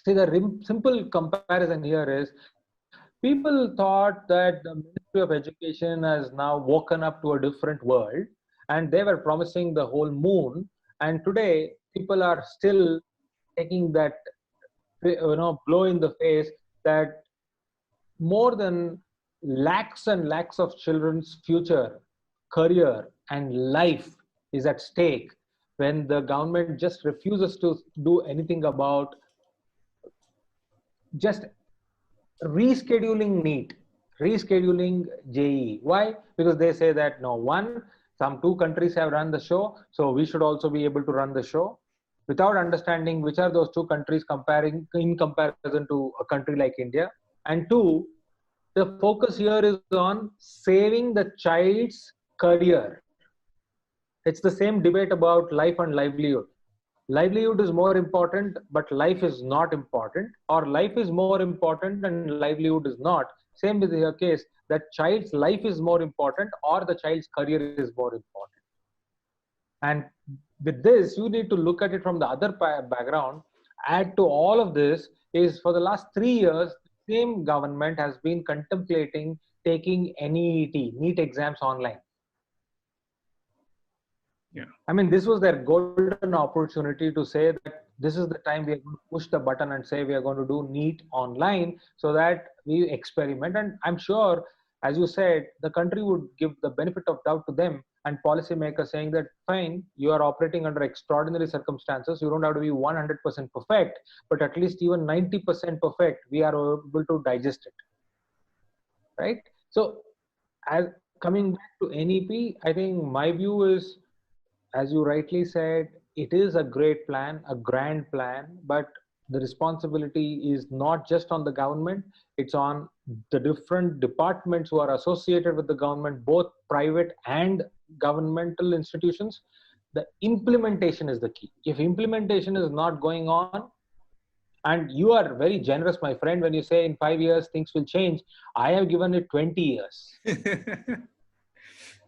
See, the simple comparison here is, people thought that the Ministry of Education has now woken up to a different world and they were promising the whole moon. And today, people are still taking that, blow in the face that more than lakhs and lakhs of children's future, career, and life is at stake when the government just refuses to do anything about just rescheduling NEET, rescheduling JEE. Why? Because they say that no, some two countries have run the show, so we should also be able to run the show, without understanding which are those two countries in comparison to a country like India. And two, the focus here is on saving the child's career. It's the same debate about life and livelihood. Livelihood is more important, but life is not important, or life is more important and livelihood is not. Same with your case, that child's life is more important or the child's career is more important. And with this, you need to look at it from the other background. Add to all of this is, for the last 3 years, the same government has been contemplating taking NEET exams online. Yeah. I mean, this was their golden opportunity to say that this is the time we are going to push the button and say we are going to do NEET online so that we experiment. And I'm sure, as you said, the country would give the benefit of doubt to them and policymakers saying that fine, you are operating under extraordinary circumstances, you don't have to be 100% perfect, but at least even 90% perfect, we are able to digest it, right? So as coming back to NEP, I think my view is, as you rightly said, it is a great plan, a grand plan, but the responsibility is not just on the government, it's on the different departments who are associated with the government, both private and governmental institutions. The implementation is the key. If implementation is not going on, and you are very generous, my friend, when you say in 5 years things will change, I have given it 20 years. NEP,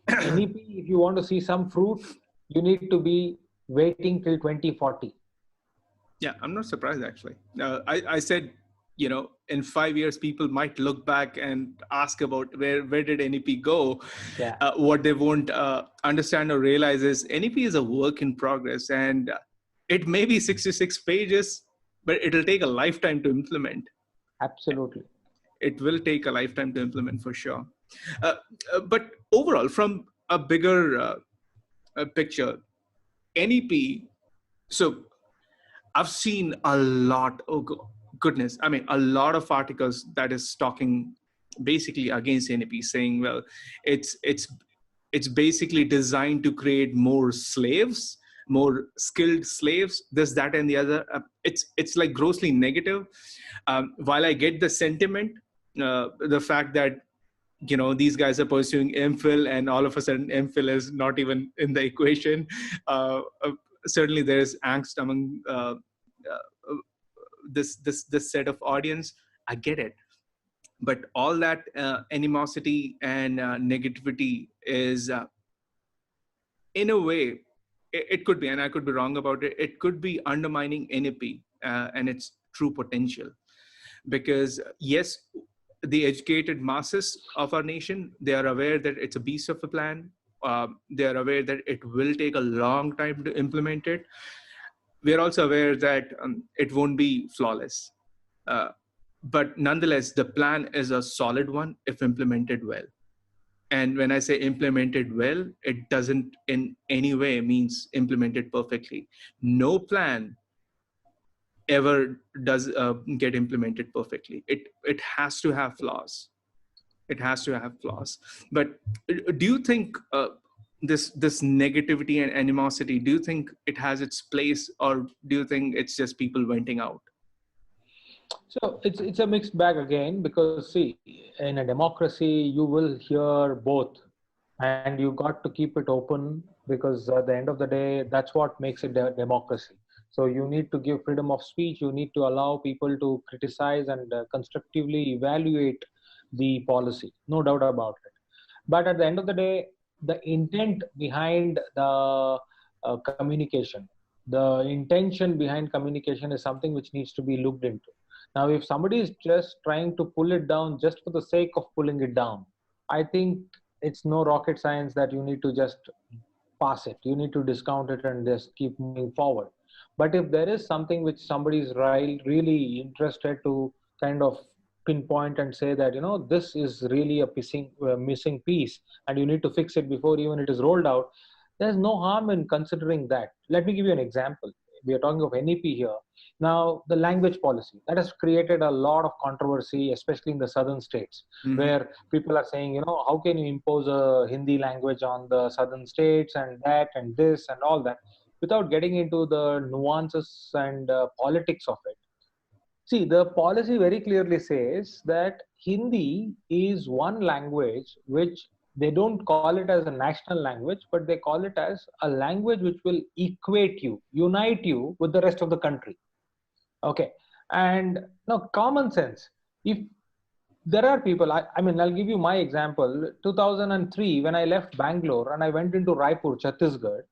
if you want to see some fruit, you need to be waiting till 2040. Yeah, I'm not surprised actually. I said, in 5 years, people might look back and ask about where did NEP go. Yeah, What they won't understand or realize is NEP is a work in progress, and it may be 66 pages, but it'll take a lifetime to implement. absolutely. It will take a lifetime to implement for sure. But overall, from a bigger picture, NEP. So I've seen a lot. Oh goodness! I mean, a lot of articles that is talking basically against NEP, saying, well, it's it's it's basically designed to create more slaves, more skilled slaves. This, that, and the other. It's like grossly negative. While I get the sentiment, the fact that these guys are pursuing MPhil, and all of a sudden MPhil is not even in the equation. Certainly, there's angst among this set of audience. I get it, but all that animosity and negativity is, in a way, it could be, and I could be wrong about it. It could be undermining NEP and its true potential, because yes, the educated masses of our nation, they are aware that it's a beast of a plan. They are aware that it will take a long time to implement it. We are also aware that it won't be flawless. Uh, but nonetheless, the plan is a solid one if implemented well. And when I say implemented well, it doesn't in any way means implemented perfectly. No plan ever does get implemented perfectly. It has to have flaws. It has to have flaws. But do you think this negativity and animosity, do you think it has its place, or do you think it's just people venting out? So it's a mixed bag again, because see, in a democracy you will hear both, and you got to keep it open, because at the end of the day, that's what makes it a democracy. So you need to give freedom of speech. You need to allow people to criticize and constructively evaluate the policy. No doubt about it. But at the end of the day, the intent behind the communication, the intention behind communication is something which needs to be looked into. Now, if somebody is just trying to pull it down just for the sake of pulling it down, I think it's no rocket science that you need to just pass it. You need to discount it and just keep moving forward. But if there is something which somebody is really interested to kind of pinpoint and say that, this is really a missing piece, and you need to fix it before even it is rolled out, there's no harm in considering that. Let me give you an example. We are talking of NEP here. Now, the language policy that has created a lot of controversy, especially in the southern states, Mm-hmm. where people are saying, how can you impose a Hindi language on the southern states, and that and this and all that, without getting into the nuances and politics of it. See, the policy very clearly says that Hindi is one language which they don't call it as a national language, but they call it as a language which will equate you, unite you with the rest of the country. Okay. And now, common sense. If there are people, I mean, I'll give you my example. 2003, when I left Bangalore and I went into Raipur, Chhattisgarh,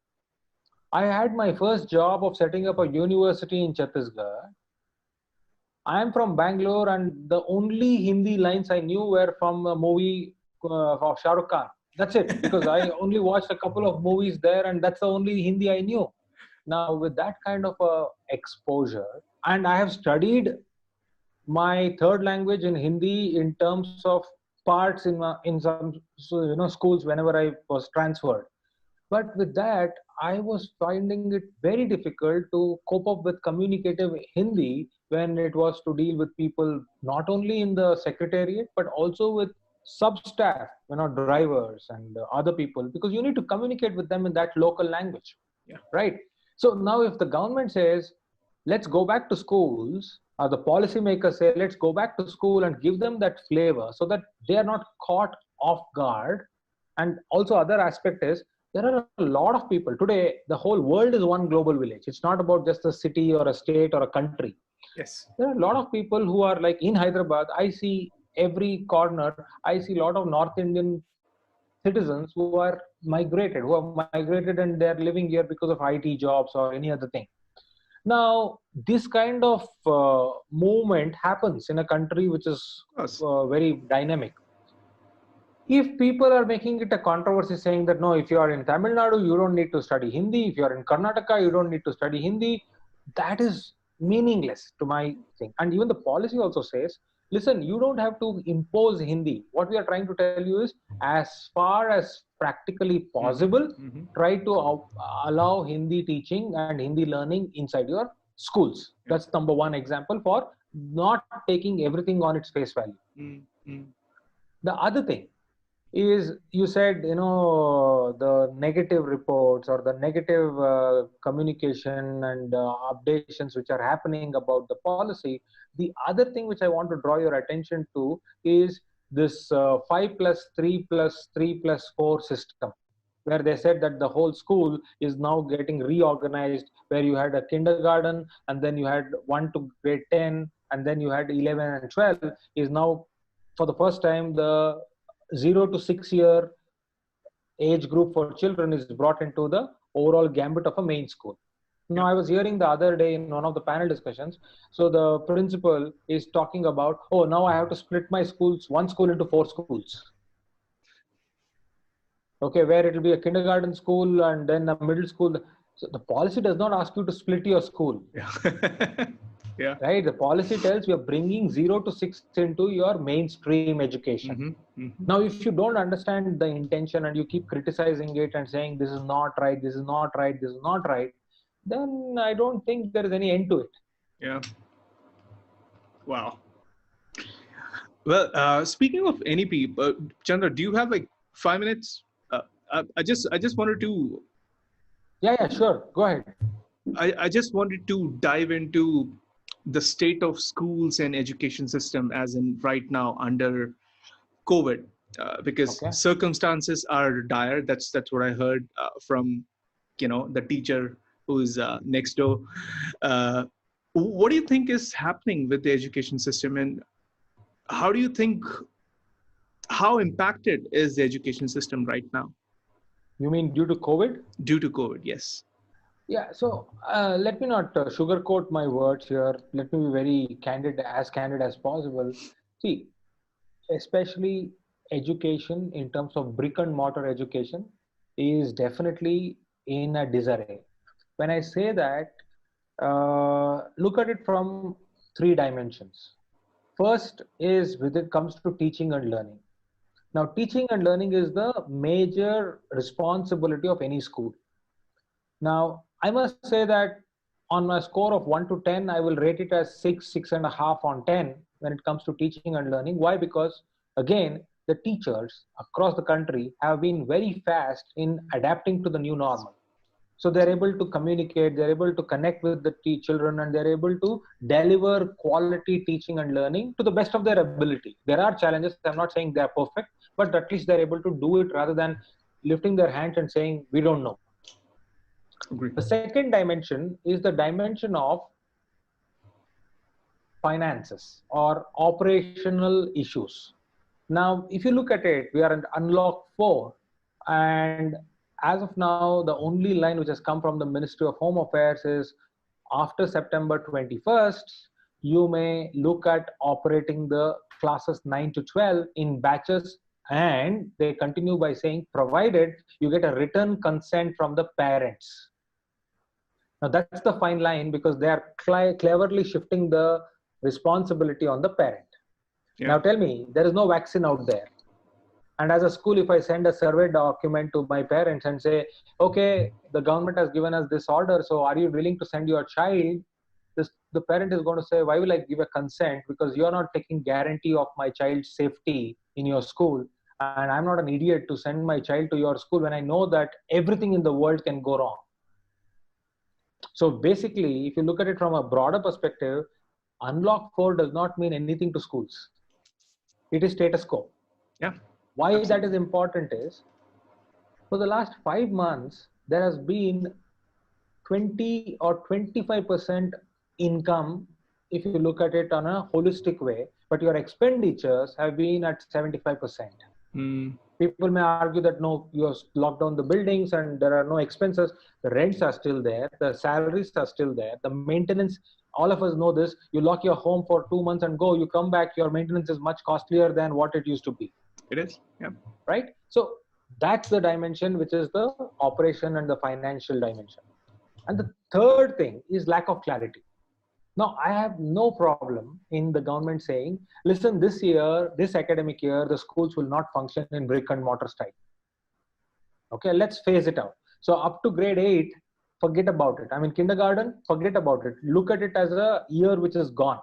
I had my first job of setting up a university in Chhattisgarh. I am from Bangalore, and the only Hindi lines I knew were from a movie of Shah Rukh Khan. That's it, because I only watched a couple of movies there, and that's the only Hindi I knew. Now, with that kind of exposure, and I have studied my third language in Hindi in terms of parts in some schools whenever I was transferred. But with that, I was finding it very difficult to cope up with communicative Hindi when it was to deal with people not only in the secretariat but also with sub staff, drivers and other people, because you need to communicate with them in that local language, Yeah. right? So now, if the government says, let's go back to schools, or the policymakers say, let's go back to school and give them that flavor so that they are not caught off guard. And also, other aspect is there are a lot of people today. The whole world is one global village. It's not about just a city or a state or a country. Yes. There are a lot of people who are like in Hyderabad. I see every corner. I see a lot of North Indian citizens who have migrated and they're living here because of IT jobs or any other thing. Now, this kind of movement happens in a country which is Yes. very dynamic. If people are making it a controversy saying that no, if you are in Tamil Nadu, you don't need to study Hindi. If you are in Karnataka, you don't need to study Hindi. That is meaningless to my thing. And even the policy also says, listen, you don't have to impose Hindi. What we are trying to tell you is, as far as practically possible, Mm-hmm. try to allow Hindi teaching and Hindi learning inside your schools. Yeah. That's number one example for not taking everything on its face value. Mm-hmm. The other thing is, you said, the negative reports or the negative communication and updations which are happening about the policy. The other thing which I want to draw your attention to is this 5 plus 3 plus 3 plus 4 system, where they said that the whole school is now getting reorganized, where you had a kindergarten and then you had 1 to grade 10 and then you had 11 and 12, is now for the first time the 0 to 6 year age group for children is brought into the overall gambit of a main school. Now, I was hearing the other day in one of the panel discussions. So the principal is talking about, oh, now I have to split my schools, one school into 4 schools. Okay, where it will be a kindergarten school and then a middle school. So the policy does not ask you to split your school. Yeah. Yeah. Right? The policy tells you are bringing 0 to 6 into your mainstream education. Mm-hmm. Mm-hmm. Now, if you don't understand the intention and you keep criticizing it and saying this is not right, this is not right, this is not right, then I don't think there is any end to it. Yeah. Wow. Well, speaking of NEP, Chandra, do you have like 5 minutes? I just wanted to. Yeah, sure. Go ahead. I just wanted to dive into the state of schools and education system as in right now under COVID, because circumstances are dire. That's what I heard from the teacher who's next door. What do you think is happening with the education system, and how do you think, how impacted is the education system right now? You mean due to COVID? Due to COVID, yes. Yeah, so let me not sugarcoat my words here. Let me be very candid as possible. See, especially education in terms of brick and mortar education is definitely in a disarray. When I say that, look at it from 3 dimensions. First is when it comes to teaching and learning. Now, teaching and learning is the major responsibility of any school. Now, I must say that on a score of 1 to 10, I will rate it as 6, 6.5 on 10 when it comes to teaching and learning. Why? Because, again, the teachers across the country have been very fast in adapting to the new normal. So they're able to communicate, they're able to connect with the children, and they're able to deliver quality teaching and learning to the best of their ability. There are challenges. I'm not saying they're perfect, but at least they're able to do it rather than lifting their hands and saying, we don't know. Agreed. The second dimension is the dimension of finances or operational issues. Now, if you look at it, we are in unlock 4, and as of now, the only line which has come from the Ministry of Home Affairs is after September 21st, you may look at operating the classes 9 to 12 in batches, and they continue by saying, provided you get a written consent from the parents. Now, that's the fine line because they are cleverly shifting the responsibility on the parent. Yeah. Now, tell me, there is no vaccine out there. And as a school, if I send a survey document to my parents and say, okay, the government has given us this order, so are you willing to send your child? The parent is going to say, why will I give a consent? Because you're not taking guarantee of my child's safety in your school. And I'm not an idiot to send my child to your school when I know that everything in the world can go wrong. So basically, if you look at it from a broader perspective, Unlock 4 does not mean anything to schools. It is status quo. Yeah. Why Absolutely. that is important is, for the last 5 months, there has been 20 or 25% income if you look at it on a holistic way, but your expenditures have been at 75%. Mm. People may argue that no, you have locked down the buildings and there are no expenses. The rents are still there, the salaries are still there, the maintenance. All of us know this. You lock your home for 2 months and go, you come back, your maintenance is much costlier than what it used to be. It is. Yeah. Right? So that's the dimension, which is the operation and the financial dimension. And the third thing is lack of clarity. Now, I have no problem in the government saying, listen, this year, this academic year, the schools will not function in brick and mortar style. Okay, let's phase it out. So up to grade 8, forget about it. I mean, kindergarten, forget about it. Look at it as a year which is gone.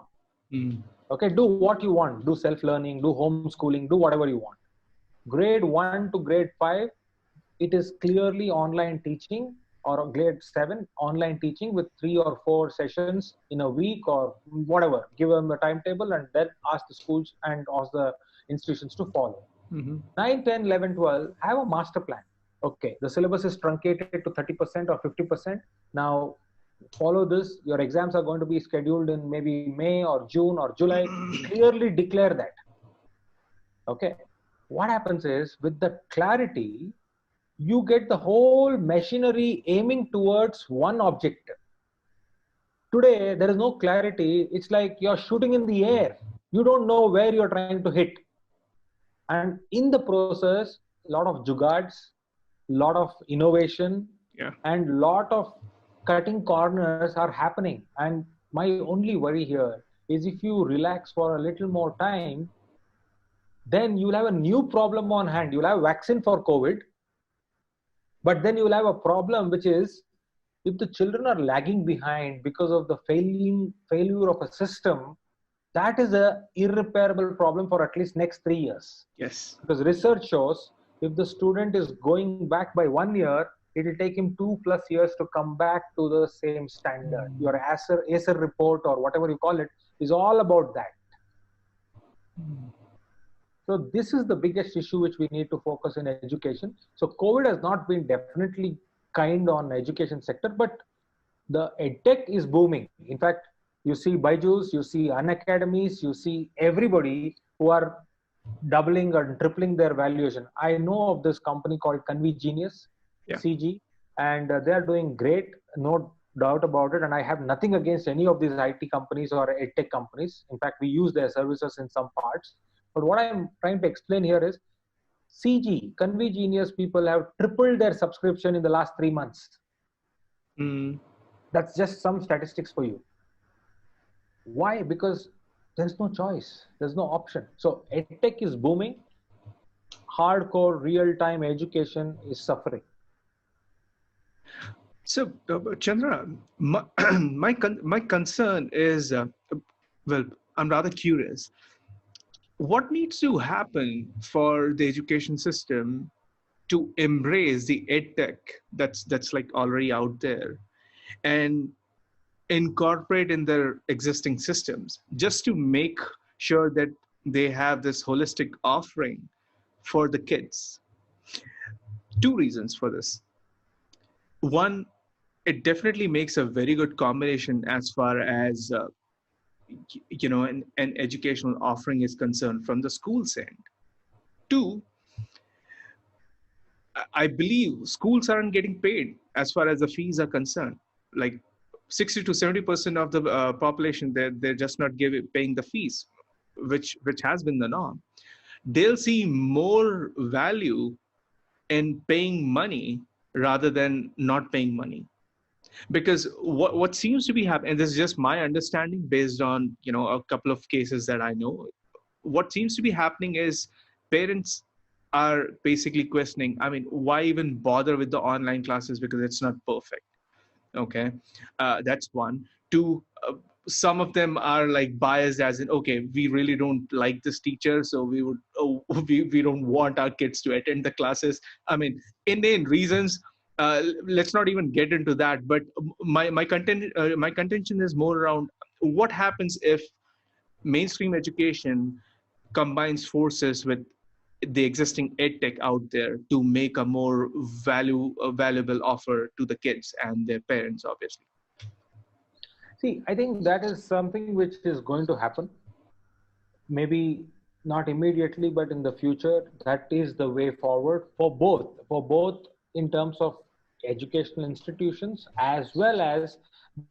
Mm. Okay, do what you want. Do self-learning, do homeschooling, do whatever you want. Grade 1 to grade 5, it is clearly online teaching, or grade 7 online teaching with 3 or 4 sessions in a week or whatever. Give them a timetable and then ask the schools and ask the institutions to follow. Mm-hmm. 9, 10, 11, 12, have a master plan. Okay, the syllabus is truncated to 30% or 50%. Now follow this. Your exams are going to be scheduled in maybe May or June or July. Clearly declare that. Okay, what happens is, with the clarity, you get the whole machinery aiming towards one objective. Today, there is no clarity. It's like you're shooting in the air. You don't know where you're trying to hit. And in the process, a lot of jugads, lot of innovation, Yeah. and lot of cutting corners are happening. And my only worry here is, if you relax for a little more time, then you'll have a new problem on hand. You'll have vaccine for COVID, but then you will have a problem, which is, if the children are lagging behind because of the failure of a system, that is a irreparable problem for at least next 3 years. Yes. Because research shows, if the student is going back by 1 year, it will take him 2+ years to come back to the same standard. Your Acer report, or whatever you call it, is all about that. So this is the biggest issue which we need to focus in education. So COVID has not been definitely kind on education sector, but the edtech is booming. In fact, you see Byju's, you see Unacademies, you see everybody who are doubling or tripling their valuation. I know of this company called Convegenius, Yeah. CG, and they are doing great, no doubt about it. And I have nothing against any of these IT companies or edtech companies. In fact, we use their services in some parts. But what I'm trying to explain here is, CG, Convegenius people have tripled their subscription in the last 3 months. Mm. That's just some statistics for you. Why? Because there's no choice. There's no option. So edtech is booming. Hardcore real-time education is suffering. So, Chandra, my concern is, well, I'm rather curious. What needs to happen for the education system to embrace the edtech that's like already out there, and incorporate in their existing systems, just to make sure that they have this holistic offering for the kids? Two reasons for this. One, it definitely makes a very good combination as far as an educational offering is concerned from the school's end. Two, I believe schools aren't getting paid as far as the fees are concerned. Like 60 to 70% of the population, they're just not paying the fees, which has been the norm. They'll see more value in paying money rather than not paying money. Because what seems to be happening, and this is just my understanding based on a couple of cases that I know, what seems to be happening is parents are basically questioning, I mean, why even bother with the online classes because it's not perfect. Okay, that's one. Two, some of them are like biased, as in, okay, we really don't like this teacher, so we would, oh, we don't want our kids to attend the classes. I mean, inane reasons. Let's not even get into that. But my contention is more around what happens if mainstream education combines forces with the existing ed tech out there to make a more valuable offer to the kids and their parents, obviously. See, I think that is something which is going to happen. Maybe not immediately, but in the future, that is the way forward for both in terms of educational institutions as well as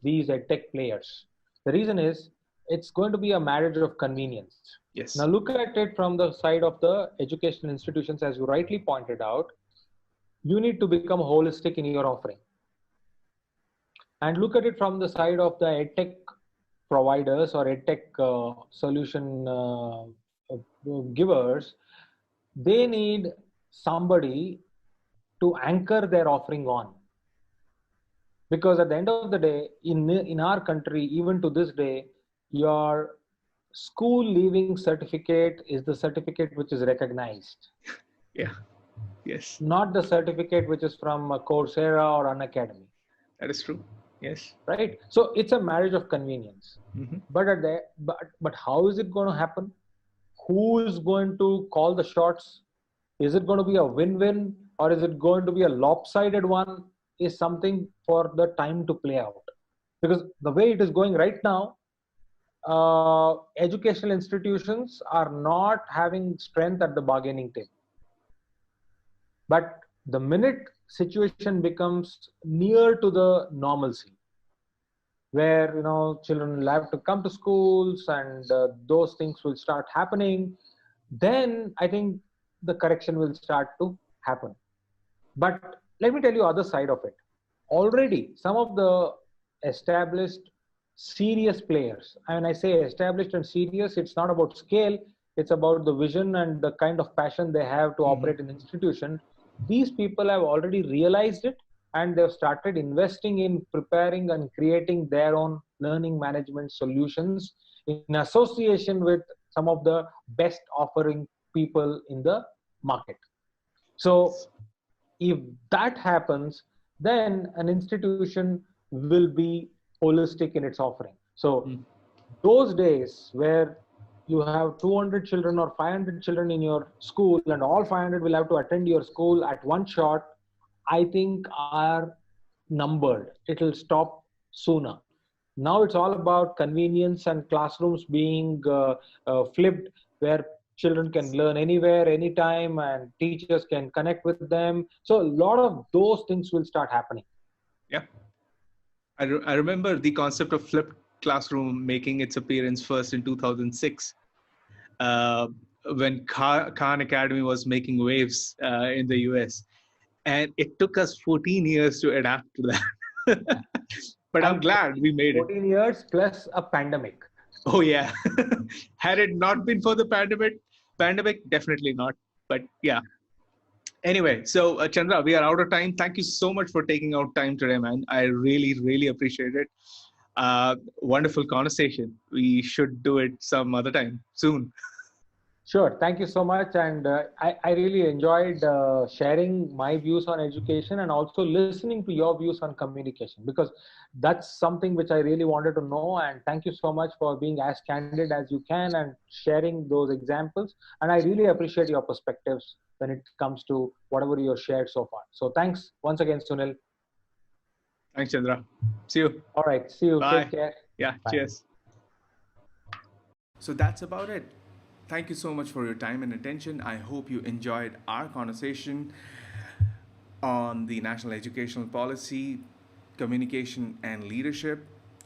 these edtech players. The reason is it's going to be a marriage of convenience. Now Yes. look at it from the side of the educational institutions, as you rightly pointed out. You need to become holistic in your offering, and look at it from the side of the edtech providers or edtech solution givers. They need somebody to anchor their offering on, because at the end of the day, in our country, even to this day, your school leaving certificate is the certificate which is recognized, Yeah. Yes. not the certificate which is from Coursera or Unacademy. That is true. Yes. Right, so it's a marriage of convenience. Mm-hmm. But how is it going to happen? Who is going to call the shots? Is it going to be a win-win, or is it going to be a lopsided one? Is something for the time to play out, because the way it is going right now, educational institutions are not having strength at the bargaining table. But the minute situation becomes near to the normalcy, where children will have to come to schools, and those things will start happening, then I think the correction will start to happen. But let me tell you other side of it. Already some of the established serious players, and when I say established and serious, it's not about scale, it's about the vision and the kind of passion they have to Mm-hmm. operate an institution. These people have already realized it, and they've started investing in preparing and creating their own learning management solutions in association with some of the best offering people in the market. So if that happens, then an institution will be holistic in its offering. So Mm. those days where you have 200 children or 500 children in your school, and all 500 will have to attend your school at one shot, I think are numbered. It'll stop sooner. Now it's all about convenience and classrooms being flipped, where children can learn anywhere, anytime, and teachers can connect with them. So a lot of those things will start happening. Yeah. I remember the concept of flipped classroom making its appearance first in 2006, uh, when Khan Academy was making waves in the US. And it took us 14 years to adapt to that. But I'm And glad we made it. 14 years plus a pandemic. Oh, yeah. Had it not been for the pandemic, definitely not. But yeah. Anyway, so Chandra, we are out of time. Thank you so much for taking out time today, man. I really, really appreciate it. Wonderful conversation. We should do it some other time soon. Sure. Thank you so much. And I really enjoyed sharing my views on education, and also listening to your views on communication, because that's something which I really wanted to know. And thank you so much for being as candid as you can and sharing those examples. And I really appreciate your perspectives when it comes to whatever you have shared so far. So thanks once again, Sunil. Thanks, Chandra. See you. All right. See you. Bye. Take care. Yeah. Bye. Cheers. So that's about it. Thank you so much for your time and attention. I hope you enjoyed our conversation on the national educational policy, communication, and leadership.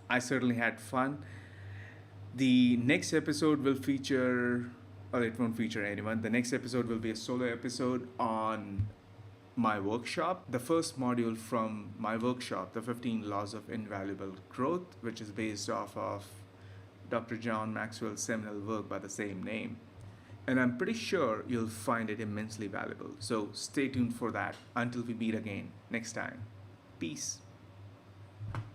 I certainly had fun. The next episode will feature, or it won't feature anyone. The next episode will be a solo episode on my workshop, the first module from my workshop, the 15 Laws of Invaluable Growth, which is based off of Dr. John Maxwell's seminal work by the same name. And I'm pretty sure you'll find it immensely valuable. So stay tuned for that until we meet again next time. Peace.